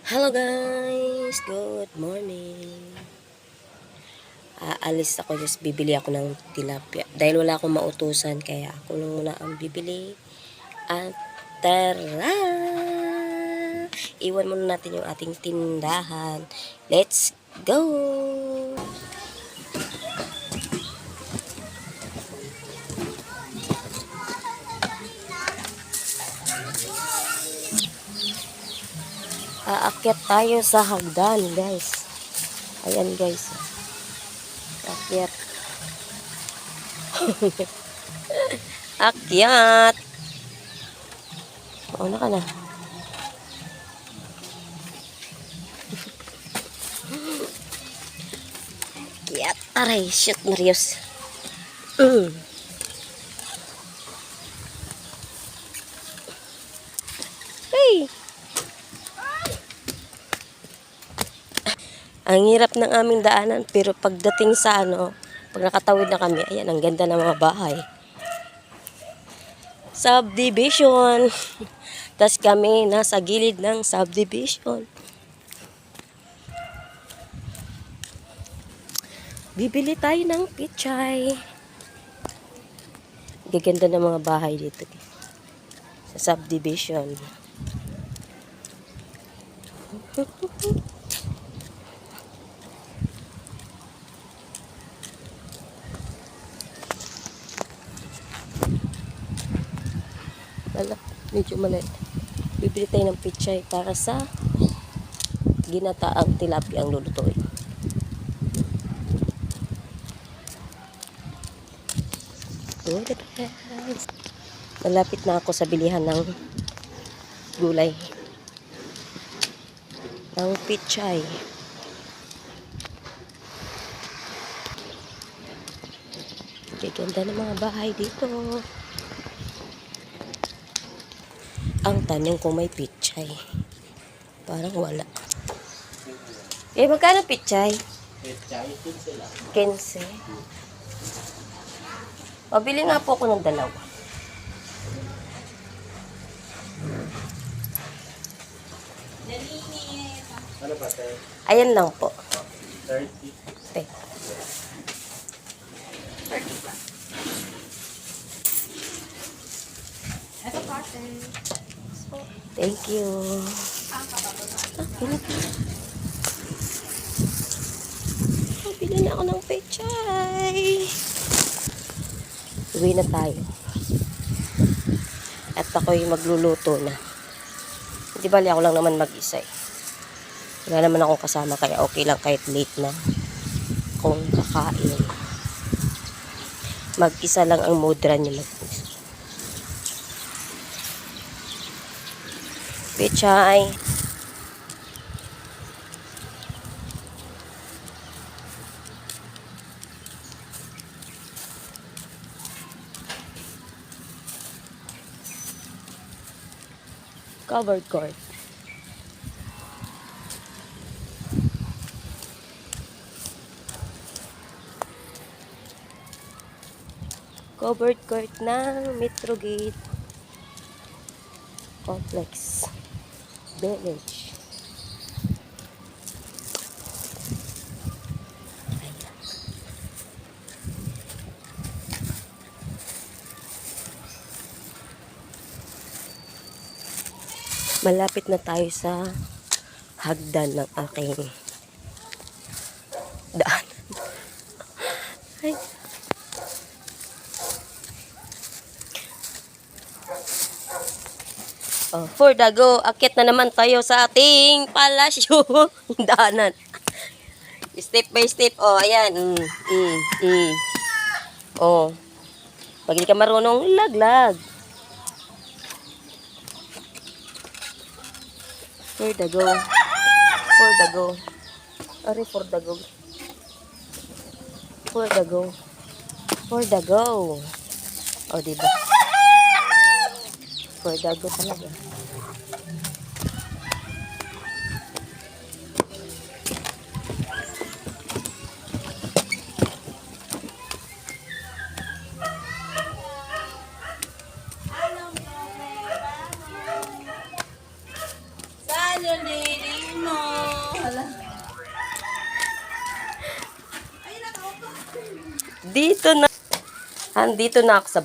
Hello guys! Good morning! Aalis ako, just bibili ako ng tilapia. Dahil wala akong mautusan, kaya ako lang muna ang bibili. At tara! Iwan muna natin yung ating tindahan. Let's go! Aakyat tayo sa hagdan, guys. Ayan, guys. Akyat. Akyat. Mauna ka na. Akyat. Aray, shoot, Marius. Hey! Ang hirap ng aming daanan, pero pagdating sa pag nakatawid na kami, ayan, ang ganda ng mga bahay. Subdivision. Tas kami nasa gilid ng subdivision. Bibili tayo ng pichay. Gaganda ng mga bahay dito. Sa subdivision. Medyo maliit. Bibili tayo ng pichay para sa ginataang tilapia ang lulutuin. Malapit na ako sa bilihan ng gulay. Ng pichay. Gaganda ng mga bahay dito. Ang tanong kung may pichay. Parang wala. Magkano pichay? Pichay, 15 lang. 15. Pabili nga po ako ng dalawa. Ano ba tayo? Ayan lang po. 30. Okay. Thank you. Bili na ako ng pechay. Uwi na tayo. At ako'y magluluto na. Hindi bali ako lang naman mag-isa eh. Wala naman akong kasama, kaya okay lang kahit late na kung kakain. Mag-isa lang ang mudra niya mag-isa. Pechay. Covered court. Covered court ng Metrogate Complex Village. Malapit na tayo sa hagdan ng aking daan. Ay. For the go, akit na naman tayo sa ating palasyo. Daanan. Step by step. Ayan. Pag hindi ka marunong, laglag. For the go. For the go. Ari, for the go. For the go. For the go. Diba? For the go talaga. Saan yun, Didi? no. Hala. Dito na. Andito na ako sa